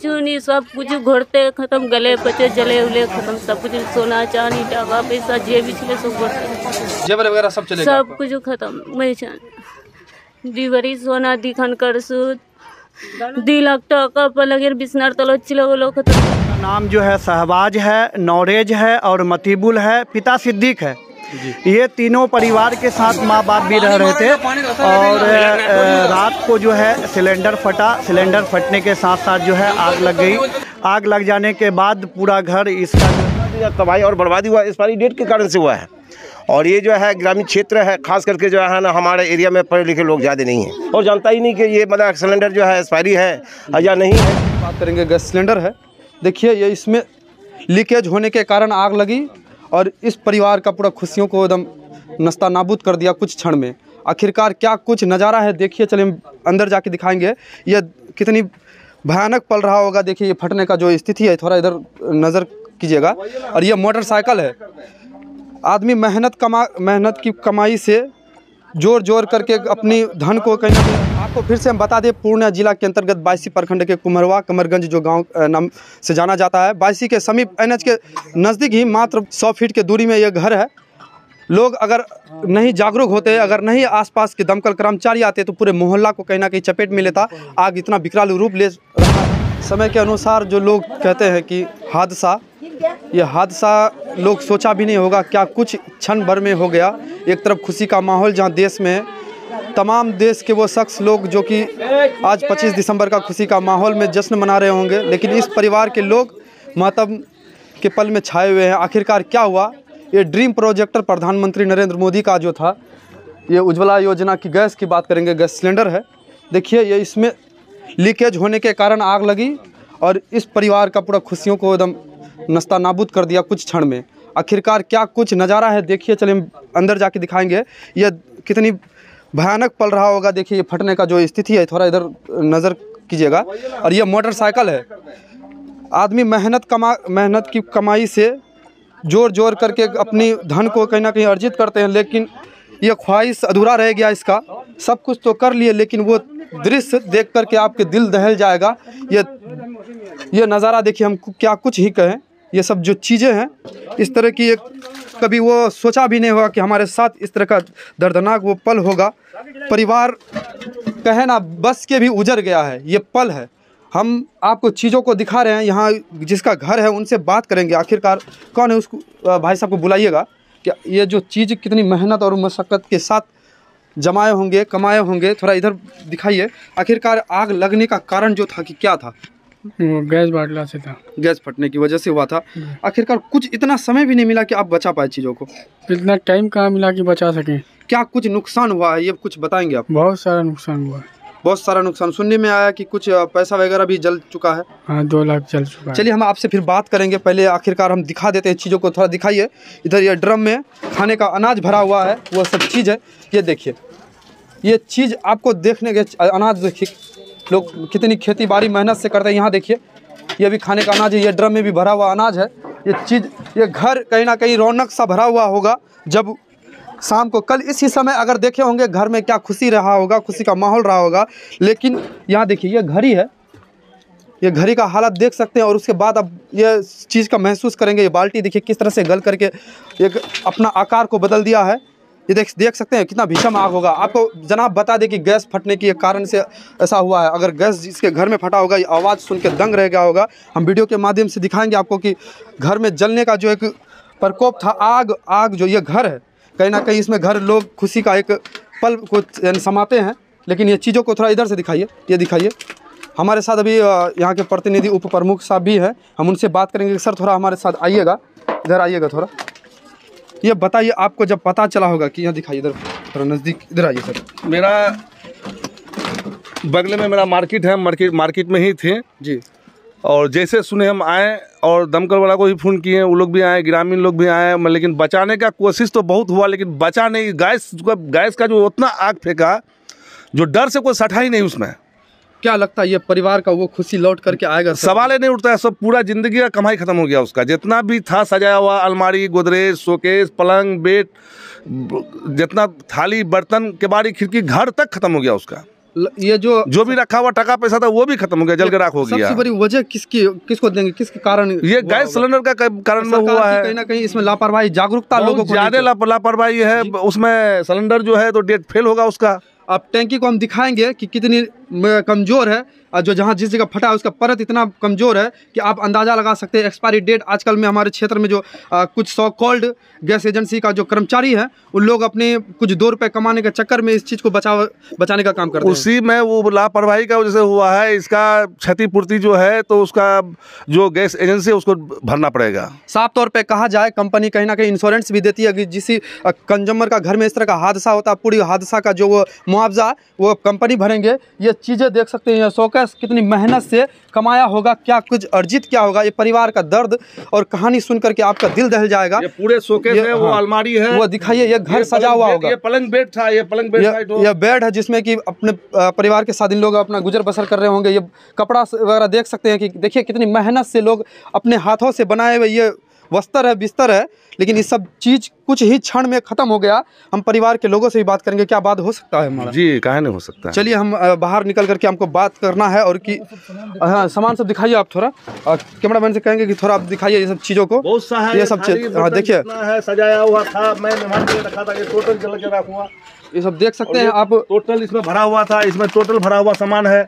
कुछ नहीं, सब कुछ घोड़ते खत्म, गले पचे जले उले खत्म, सब कुछ सोना चांदी टाका पैसा जे भी छे सब घोड़ते, जेवर वगैरह सब चले सब कुछ खत्म। मैं दीवरी सोना दिखन कर सूद 2 लाख टाका पर लगे बिस्नार तलो चिलो खत्म। नाम जो है शहबाज है, नौरेज है और मतीबुल है, पिता सिद्दीक है। ये तीनों परिवार के साथ माँ बाप भी रह रहे थे और रात को जो है सिलेंडर फटा। सिलेंडर फटने के साथ साथ जो है आग लग गई। आग लग जाने के बाद पूरा घर इसका तबाही और बर्बादी हुआ एक्सपायरी डेट के कारण से हुआ है। और ये जो है ग्रामीण क्षेत्र है, खास करके जो है ना हमारे एरिया में पढ़े लिखे लोग ज़्यादा नहीं हैं और जानता ही नहीं कि ये मतलब सिलेंडर जो है एक्सपायरी है या नहीं है। बात करेंगे गैस सिलेंडर है। देखिए ये इसमें लीकेज होने के कारण आग लगी और इस परिवार का पूरा खुशियों को एकदम नस्ता नाबूद कर दिया कुछ क्षण में। आखिरकार क्या कुछ नज़ारा है देखिए, चलिए अंदर जाके दिखाएंगे ये कितनी भयानक पल रहा होगा। देखिए ये फटने का जो स्थिति है, थोड़ा इधर नज़र कीजिएगा। और ये मोटरसाइकिल है, आदमी मेहनत की कमाई से जोर जोर करके अपनी धन को कहीं ना कहीं। आपको फिर से हम बता दें, पूर्णिया जिला के अंतर्गत बायसी प्रखंड के कुम्हरवा कमरगंज जो गांव नाम से जाना जाता है, बायसी के समीप एनएच के नज़दीक ही मात्र 100 फीट के दूरी में यह घर है। लोग अगर नहीं जागरूक होते, अगर नहीं आसपास के दमकल कर्मचारी आते तो पूरे मोहल्ला को कहीं ना कहीं चपेट में लेता। आग इतना विकराल रूप ले रहा। समय के अनुसार जो लोग कहते हैं कि हादसा, ये हादसा लोग सोचा भी नहीं होगा क्या कुछ क्षण भर में हो गया। एक तरफ खुशी का माहौल जहां देश में तमाम देश के वो शख्स लोग जो कि आज 25 दिसंबर का खुशी का माहौल में जश्न मना रहे होंगे, लेकिन इस परिवार के लोग मातम के पल में छाए हुए हैं। आखिरकार क्या हुआ? ये ड्रीम प्रोजेक्टर प्रधानमंत्री नरेंद्र मोदी का जो था, ये उज्ज्वला योजना की गैस की बात करेंगे, गैस सिलेंडर है। देखिए ये इसमें लीकेज होने के कारण आग लगी और इस परिवार का पूरा खुशियों को एकदम नस्ता नाबूद कर दिया कुछ क्षण में। आखिरकार क्या कुछ नज़ारा है देखिए, चलिए अंदर जाके दिखाएंगे ये कितनी भयानक पल रहा होगा। देखिए ये फटने का जो स्थिति है, थोड़ा इधर नज़र कीजिएगा। और ये मोटरसाइकिल है, आदमी मेहनत की कमाई से जोर जोर करके अपनी धन को कहीं ना कहीं अर्जित करते हैं, लेकिन ये ख्वाहिश अधूरा रह गया इसका। सब कुछ तो कर लिए, लेकिन वो दृश्य देख करके आपके दिल दहल जाएगा। ये नज़ारा देखिए, हम क्या कुछ ही कहें। ये सब जो चीज़ें हैं इस तरह की, एक कभी वो सोचा भी नहीं होगा कि हमारे साथ इस तरह का दर्दनाक वो पल होगा। परिवार कहे ना बस के भी उजड़ गया है, ये पल है। हम आपको चीज़ों को दिखा रहे हैं। यहाँ जिसका घर है उनसे बात करेंगे, आखिरकार कौन है उसको, भाई साहब को बुलाइएगा कि ये जो चीज़ कितनी मेहनत और मशक्क़त के साथ जमाए होंगे, कमाए होंगे। थोड़ा इधर दिखाइए, आखिरकार आग लगने का कारण जो था कि क्या था? गैस बाटला से था, गैस फटने की वजह से हुआ था। आखिरकार कुछ इतना समय भी नहीं मिला कि आप बचा पाए चीज़ों को? इतना टाइम कहाँ मिला कि बचा सकें। क्या कुछ नुकसान हुआ है, ये कुछ बताएंगे आप? बहुत सारा नुकसान हुआ है। बहुत सारा नुकसान सुनने में आया कि कुछ पैसा वगैरह भी जल चुका है। हाँ, 2 लाख जल चुका है। चलिए हम आपसे फिर बात करेंगे, पहले आखिरकार हम दिखा देते हैं चीज़ों को। थोड़ा दिखाइए इधर, ये ड्रम में खाने का अनाज भरा हुआ है, वो सब चीज़ है। ये देखिए, ये चीज़ आपको देखने के अनाज देखिए, लोग कितनी खेती बाड़ी मेहनत से करते हैं। यहाँ देखिए, ये भी खाने का अनाज है, ये ड्रम में भी भरा हुआ अनाज है। ये चीज़, ये घर कहीं ना कहीं रौनक सा भरा हुआ होगा। जब शाम को कल इसी समय अगर देखे होंगे घर में क्या खुशी रहा होगा, खुशी का माहौल रहा होगा। लेकिन यहाँ देखिए, ये घड़ी है, ये घड़ी का हालत देख सकते हैं। और उसके बाद अब ये चीज़ का महसूस करेंगे। ये बाल्टी देखिए किस तरह से गल करके एक अपना आकार को बदल दिया है। ये देख सकते हैं कितना भीषण आग होगा। आपको जनाब बता दें कि गैस फटने की एक कारण से ऐसा हुआ है। अगर गैस जिसके घर में फटा होगा, ये आवाज़ सुन के दंग रह गया होगा। हम वीडियो के माध्यम से दिखाएंगे आपको कि घर में जलने का जो एक प्रकोप था, आग जो ये घर है, कहीं ना कहीं इसमें घर लोग खुशी का एक पल को समाते हैं। लेकिन ये चीज़ों को थोड़ा इधर से दिखाइए, ये दिखाइए। हमारे साथ अभी यहाँ के प्रतिनिधि उप प्रमुख साहब भी हैं, हम उनसे बात करेंगे। सर थोड़ा हमारे साथ आइएगा, इधर आइएगा थोड़ा। ये बताइए, आपको जब पता चला होगा कि, यहाँ दिखाइए इधर थोड़ा नज़दीक, इधर आइए सर। मेरा बगल में मेरा मार्केट है, मार्केट में ही थे जी। और जैसे सुने हम आए और दमकल वाला को भी फ़ोन किए, वो लोग भी आए, ग्रामीण लोग भी आए। लेकिन बचाने का कोशिश तो बहुत हुआ, लेकिन बचा नहीं। गैस का जो उतना आग फेंका, जो डर से कोई सटा ही नहीं उसमें। क्या लगता है ये परिवार का वो खुशी लौट करके आएगा? सवाल ही नहीं उठता है। सब पूरा जिंदगी का कमाई खत्म हो गया उसका। जितना भी था सजाया हुआ, अलमारी, गोदरेज, शोकेस, पलंग, बेड, जितना थाली बर्तन, केबाड़ी, खिड़की, घर तक खत्म हो गया उसका। ये जो भी रखा हुआ टका पैसा था वो भी खत्म हो गया, जल के राख हो गया। सबसे बड़ी वजह किसको देंगे, किसके कारण ये गैस सिलेंडर का कारण में हुआ है। कहीं ना कहीं इसमें लापरवाही, जागरूकता लोगों को ज्यादा लापरवाही है। उसमें सिलेंडर जो है तो डेट फेल होगा उसका। अब टैंकी को हम दिखाएंगे कि कितनी कमज़ोर है, और जो जहाँ जिस जगह फटा है उसका परत इतना कमज़ोर है कि आप अंदाज़ा लगा सकते हैं। एक्सपायरी डेट आजकल में हमारे क्षेत्र में जो कुछ सो कॉल्ड गैस एजेंसी का जो कर्मचारी है, उन लोग अपने कुछ 2 रुपये कमाने के चक्कर में इस चीज़ को बचाने का काम करते हैं। उसी में वो लापरवाही का वजह से हुआ है। इसका क्षतिपूर्ति जो है तो उसका जो गैस एजेंसी है उसको भरना पड़ेगा। साफ तौर पे कहा जाए, कंपनी कहीं ना कहीं इंश्योरेंस भी देती है कि जिस कंज्यूमर का घर में इस तरह का हादसा होता है, पूरी हादसा का जो वो मुआवजा वो कंपनी भरेंगे। ये चीज़ें देख सकते हैं, शौकस कितनी मेहनत से कमाया होगा, क्या कुछ अर्जित क्या होगा। ये परिवार का दर्द और कहानी सुन करके आपका दिल दहल जाएगा। ये पूरे शोकेस है, वो अलमारी है, वो दिखाइए। ये घर सजा हुआ होगा। ये पलंग बेड था, ये पलंग बेड, ये बेड है जिसमें कि अपने परिवार के साथ इन लोग अपना गुजर बसर कर रहे होंगे। ये कपड़ा वगैरह देख सकते हैं कि देखिए कितनी मेहनत से लोग अपने हाथों से बनाए हुए ये वस्त्र है, बिस्तर है, लेकिन ये सब चीज़ कुछ ही क्षण में ख़त्म हो गया। हम परिवार के लोगों से भी बात करेंगे, क्या बात हो सकता है हमारा? जी, काहे नहीं हो सकता है। चलिए हम बाहर निकल करके हमको बात करना है। और कि हाँ, सामान सब दिखाइए आप थोड़ा, कैमरा मैन से कहेंगे कि थोड़ा आप दिखाइए ये सब चीज़ों को। बहुत सा है ये सब चीज़, हाँ देखिए सजाया हुआ था, मैं मेहमान के लिए रखा था, ये टोटल जल के राख हुआ। ये सब देख सकते हैं आप। टोटल इसमें भरा हुआ था, इसमें टोटल भरा हुआ सामान है।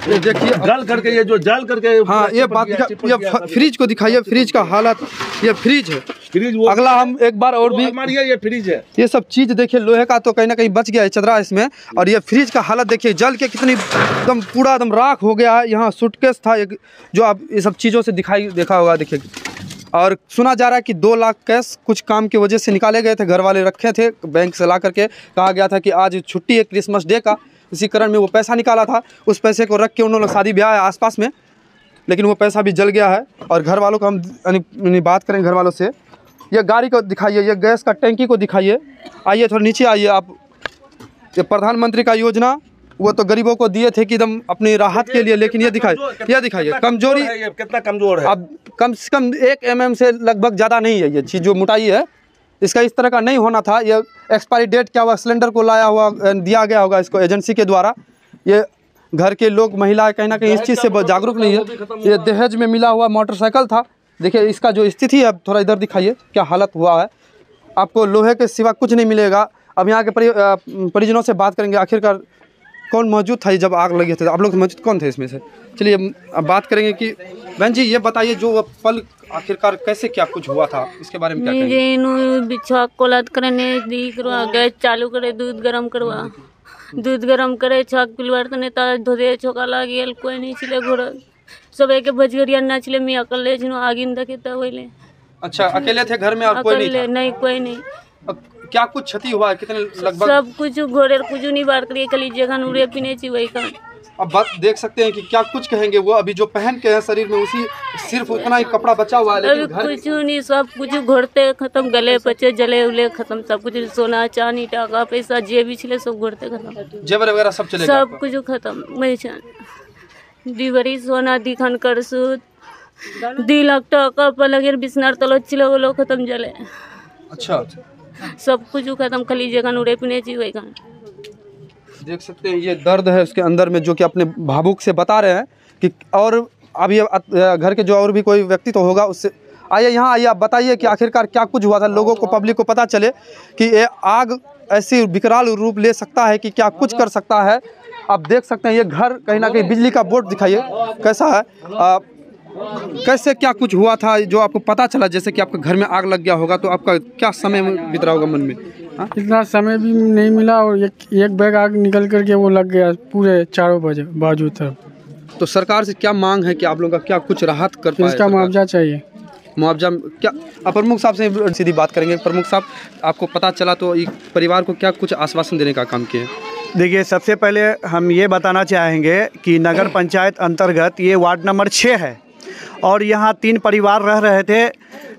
ये देखिए जल करके, ये जो जल करके, हाँ ये बात ये फ्रिज को दिखाइए। फ्रिज का हालत, ये फ्रिज है। फ्रिज वो अगला हम एक बार और भी, ये फ्रिज है। ये सब चीज़ देखिए, लोहे का तो कहीं ना कहीं बच गया है चदरा इसमें। और ये फ्रिज का हालत देखिए, जल के कितनी एकदम पूरा एकदम राख हो गया है। यहाँ सूटकेस था एक, जो आप ये सब चीज़ों से देखा होगा देखिए। और सुना जा रहा है कि 2 लाख कैश कुछ काम की वजह से निकाले गए थे, घर वाले रखे थे, बैंक से ला करके कहा गया था कि आज छुट्टी है क्रिसमस डे का, इसी कारण में वो पैसा निकाला था। उस पैसे को रख के उन्होंने शादी ब्याह है आसपास में, लेकिन वो पैसा भी जल गया है। और घर वालों को हम बात करें घर वालों से। ये गाड़ी को दिखाइए, ये गैस का टैंकी को दिखाइए। आइए थोड़ा नीचे आइए आप। ये प्रधानमंत्री का योजना वो तो गरीबों को दिए थे कि एकदम अपनी राहत के लिए, लेकिन ये दिखाइए कमजोरी कितना कमजोर है। अब कम से कम 1 mm से लगभग ज़्यादा नहीं है ये चीज़ जो मोटाई है। इसका इस तरह का नहीं होना था। ये एक्सपायरी डेट क्या हुआ, सिलेंडर को लाया हुआ दिया गया होगा इसको एजेंसी के द्वारा। ये घर के लोग, महिलाएं कहीं ना कहीं इस चीज़ से जागरूक नहीं है। ये दहेज में मिला हुआ मोटरसाइकिल था। देखिए इसका जो स्थिति है, थोड़ा इधर दिखाइए क्या हालत हुआ है। आपको लोहे के सिवा कुछ नहीं मिलेगा। अब यहाँ के परिजनों से बात करेंगे, आखिरकार कौन मौजूद था जब आग लगी थी, आप लोग मौजूद कौन थे इसमें से? चलिए अब बात करेंगे कि बहन जी ये बताइए जो पल आखिरकार कैसे क्या कुछ हुआ था, इसके बारे में क्या कहेंगे? बिछा कोलाद करने दिख रहा, गैस चालू करे, दूध गरम करवा, दूध गरम करे, छाक पिलवार तने ता धोदे छोका लागियल, कोई नहीं छिले घर सब एक बजगरिया ना छिले, मी अकेले छिनो आगिन देखे ता होइले। अच्छा अकेले थे घर में और कोई नहीं था? नहीं कोई नहीं। क्या कुछ क्षति हुआ है, कितने लगभग? सब कुछ घोड़े कुछ नहीं बार करिए, कली जगह उड़े पीने ची वही का। अब बात देख सकते हैं कि क्या कुछ कहेंगे वो अभी जो पहन के हैं शरीर में, उसी सिर्फ उतना ही कपड़ा बचा हुआ है, लेकिन अभी कुछ नहीं, सब कुछ घोड़ते खत्म, गले पचे जले उले खत्म, सब कुछ सोना चांदी टाका पैसा जे भी छिले सब घोड़ते खत्म, जेवर वगैरह सब चले सब कुछ खत्म। मैं दिवरी सोना दिखन कर सूद 2 लाख टाका पलगेर बिस्नार तलो छिले वो लोग खत्म जले। अच्छा सब कुछ खत्म, खली जगह उड़े पीने ची वही का। देख सकते हैं ये दर्द है उसके अंदर में, जो कि अपने भावुक से बता रहे हैं कि। और अब ये घर के जो और भी कोई व्यक्ति तो होगा, उससे आइए यहाँ आइए, आप बताइए कि आखिरकार क्या कुछ हुआ था, लोगों को, पब्लिक को पता चले कि ये आग ऐसी विकराल रूप ले सकता है कि क्या कुछ कर सकता है। आप देख सकते हैं ये घर कहीं ना कहीं, बिजली का बोर्ड दिखाइए कैसा है, कैसे क्या कुछ हुआ था जो आपको पता चला। जैसे कि आपके घर में आग लग गया होगा तो आपका क्या समय बीत रहा होगा मन में? इतना समय भी नहीं मिला और एक बैग आग निकल करके वो लग गया पूरे चारों बाजू तक। तो सरकार से क्या मांग है कि आप लोगों का क्या कुछ राहत कर पाए? इसका मुआवजा चाहिए। मुआवजा क्या? प्रमुख साहब से सीधी बात करेंगे। प्रमुख साहब, आपको पता चला तो एक परिवार को क्या कुछ आश्वासन देने का काम किए? देखिए, सबसे पहले हम ये बताना चाहेंगे कि नगर पंचायत अंतर्गत ये वार्ड नंबर 6 है और यहाँ 3 परिवार रह रहे थे,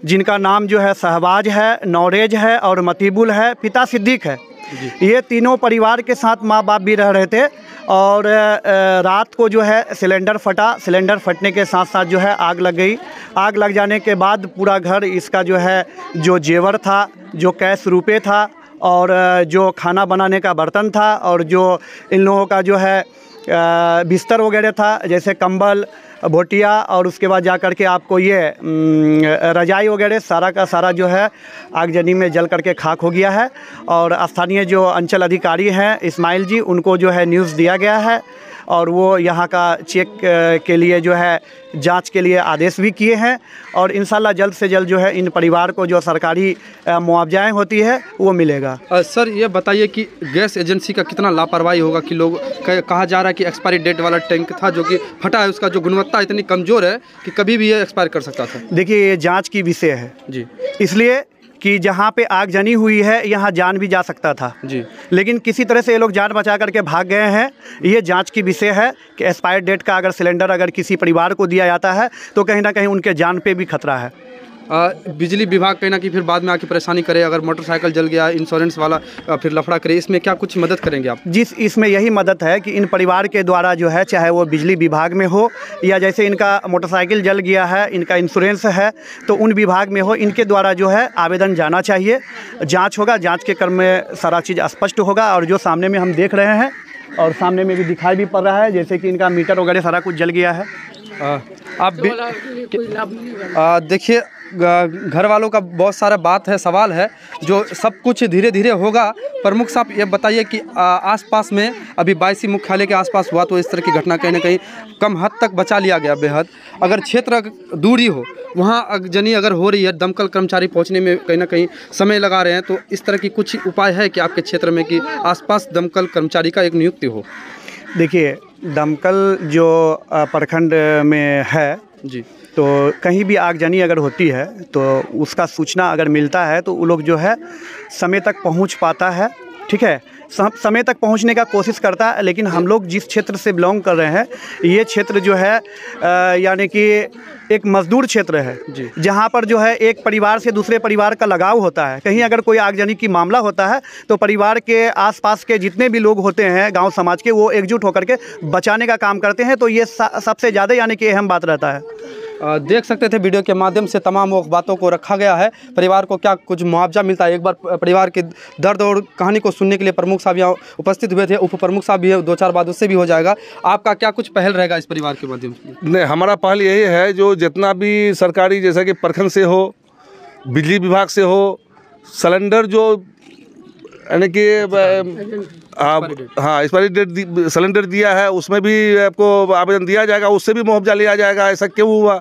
जिनका नाम जो है शहबाज है, नौरेज है और मतीबुल है, पिता सिद्दीक है। ये तीनों परिवार के साथ माँ बाप भी रह रहे थे और रात को जो है सिलेंडर फटा। सिलेंडर फटने के साथ साथ जो है आग लग गई। आग लग जाने के बाद पूरा घर, इसका जो है जो जेवर था, जो कैश रुपये था और जो खाना बनाने का बर्तन था और जो इन लोगों का जो है बिस्तर वगैरह था, जैसे कंबल, भोटिया, और उसके बाद जा कर के आपको ये रजाई वगैरह सारा का सारा जो है आगजनी में जल करके खाक हो गया है। और स्थानीय जो अंचल अधिकारी हैं इस्माइल जी, उनको जो है न्यूज़ दिया गया है और वो यहाँ का चेक के लिए जो है जांच के लिए आदेश भी किए हैं और इंशाल्लाह जल्द से जल्द जो है इन परिवार को जो सरकारी मुआवजाएँ होती है वो मिलेगा। सर ये बताइए कि गैस एजेंसी का कितना लापरवाही होगा कि लोग कहा जा रहा है कि एक्सपायरी डेट वाला टैंक था जो कि फटा है, उसका जो गुणवत्ता इतनी कमज़ोर है कि कभी भी ये एक्सपायर कर सकता था। देखिए ये जाँच की विषय है जी, इसलिए कि जहाँ पे आगजनी हुई है यहाँ जान भी जा सकता था जी, लेकिन किसी तरह से ये लोग जान बचा करके भाग गए हैं। ये जांच की विषय है कि एक्सपायर डेट का अगर सिलेंडर अगर किसी परिवार को दिया जाता है तो कहीं ना कहीं उनके जान पे भी खतरा है। बिजली विभाग कहीं ना कहीं फिर बाद में आके परेशानी करे, अगर मोटरसाइकिल जल गया इंश्योरेंस वाला फिर लफड़ा करे, इसमें क्या कुछ मदद करेंगे आप? इसमें यही मदद है कि इन परिवार के द्वारा जो है, चाहे वो बिजली विभाग में हो या जैसे इनका मोटरसाइकिल जल गया है, इनका इंश्योरेंस है तो उन विभाग में हो, इनके द्वारा जो है आवेदन जाना चाहिए। जाँच होगा, जाँच के क्रम में सारा चीज़ स्पष्ट होगा। और जो सामने में हम देख रहे हैं और सामने में भी दिखाई भी पड़ रहा है जैसे कि इनका मीटर वगैरह सारा कुछ जल गया है। आप देखिए घर वालों का बहुत सारा बात है, सवाल है, जो सब कुछ धीरे धीरे होगा। प्रमुख साहब ये बताइए कि आसपास में अभी 22 मुख्यालय के आसपास हुआ तो इस तरह की घटना कहीं ना कहीं कम हद तक बचा लिया गया बेहद। अगर क्षेत्र दूरी हो वहाँ आगजनी अगर हो रही है, दमकल कर्मचारी पहुँचने में कहीं ना कहीं समय लगा रहे हैं, तो इस तरह की कुछ उपाय है कि आपके क्षेत्र में कि आसपास दमकल कर्मचारी का एक नियुक्ति हो? देखिए दमकल जो प्रखंड में है जी, तो कहीं भी आगजनी अगर होती है तो उसका सूचना अगर मिलता है तो वो लोग जो है समय तक पहुंच पाता है, ठीक है, समय तक पहुंचने का कोशिश करता है। लेकिन हम लोग जिस क्षेत्र से बिलोंग कर रहे हैं ये क्षेत्र जो है यानी कि एक मजदूर क्षेत्र है जी, जहाँ पर जो है एक परिवार से दूसरे परिवार का लगाव होता है। कहीं अगर कोई आगजनी की मामला होता है तो परिवार के आसपास के जितने भी लोग होते हैं गांव समाज के, वो एकजुट होकर के बचाने का काम करते हैं। तो ये सबसे ज़्यादा यानी कि अहम बात रहता है। देख सकते थे वीडियो के माध्यम से तमाम वो बातों को रखा गया है। परिवार को क्या कुछ मुआवजा मिलता है, एक बार परिवार के दर्द और कहानी को सुनने के लिए प्रमुख साहब यहाँ उपस्थित हुए थे, उप प्रमुख साहब भी है, 2-4 बात उससे भी हो जाएगा। आपका क्या कुछ पहल रहेगा इस परिवार के माध्यम से? नहीं, हमारा पहल यही है जो जितना भी सरकारी जैसा कि प्रखंड से हो, बिजली विभाग से हो, सिलेंडर जो यानी कि हाँ एक्सपायरी डेट सिलेंडर दिया है उसमें भी आपको आवेदन दिया जाएगा, उससे भी मुआवजा लिया जाएगा। ऐसा क्यों हुआ?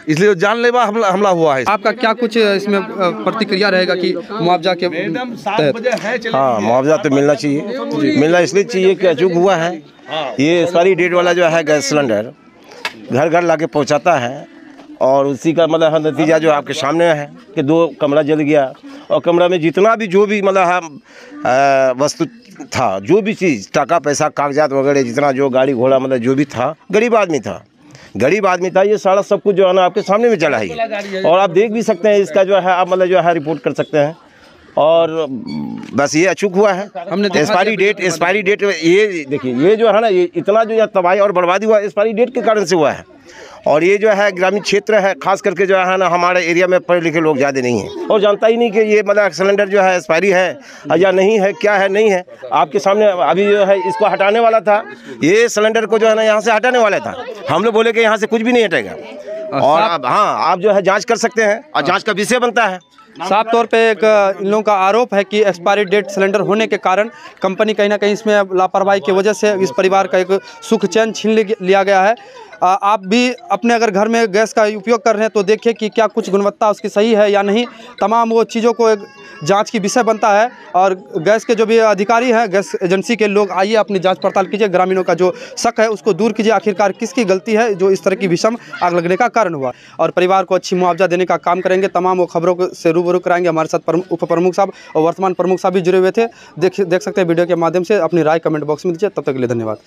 इसलिए जानलेवा हमला हुआ है। आपका क्या कुछ इसमें प्रतिक्रिया रहेगा कि मुआवजा के तहत? हाँ, मुआवजा तो मिलना चाहिए। मिलना इसलिए चाहिए कि अचूक हुआ है ये एक्सपायरी डेट वाला जो है गैस सिलेंडर घर घर ला के पहुँचाता है और उसी का मतलब नतीजा जो आपके सामने है कि 2 कमरा जल गया और कमरा में जितना भी जो भी मतलब वस्तु था, जो भी चीज़, टका पैसा कागजात वगैरह जितना जो गाड़ी घोड़ा मतलब जो भी था, गरीब आदमी था, ये सारा सब कुछ जो है ना आपके सामने में चला ही और आप देख भी सकते हैं। इसका जो है आप मतलब जो है रिपोर्ट कर सकते हैं और बस ये अचूक हुआ है। हमने एक्सपायरी डेट ये देखिए, ये जो है ना ये इतना जो तबाही और बर्बादी हुआ एक्सपायरी डेट के कारण से हुआ है। और ये जो है ग्रामीण क्षेत्र है, खास करके जो है ना हमारे एरिया में पढ़े लिखे लोग ज़्यादा नहीं हैं और जानता ही नहीं कि ये मतलब सिलेंडर जो है एक्सपायरी है या नहीं है, क्या है नहीं है। आपके सामने अभी जो है इसको हटाने वाला था, ये सिलेंडर को जो है ना यहाँ से हटाने वाला था। हम लोग बोले कि यहाँ से कुछ भी नहीं हटेगा और अब हाँ आप जो है जाँच कर सकते हैं और जाँच का विषय बनता है। साफ तौर पे एक इन लोगों का आरोप है कि एक्सपायरी डेट सिलेंडर होने के कारण कंपनी कहीं ना कहीं इसमें लापरवाही की वजह से इस परिवार का एक सुख चैन छीन लिया गया है। आप भी अपने अगर घर में गैस का उपयोग कर रहे हैं तो देखिए कि क्या कुछ गुणवत्ता उसकी सही है या नहीं। तमाम वो चीज़ों को एक जांच की विषय बनता है और गैस के जो भी अधिकारी हैं, गैस एजेंसी के लोग, आइए अपनी जांच पड़ताल कीजिए। ग्रामीणों का जो शक है उसको दूर कीजिए, आखिरकार किसकी गलती है जो इस तरह की विषम आग लगने का कारण हुआ, और परिवार को अच्छी मुआवजा देने का काम करेंगे। तमाम वो खबरों से रूबरू कराएंगे। हमारे साथ उप प्रमुख साहब और वर्तमान प्रमुख साहब भी जुड़े हुए थे। देख सकते हैं वीडियो के माध्यम से। अपनी राय कमेंट बॉक्स में दीजिए। तब तक के लिए धन्यवाद।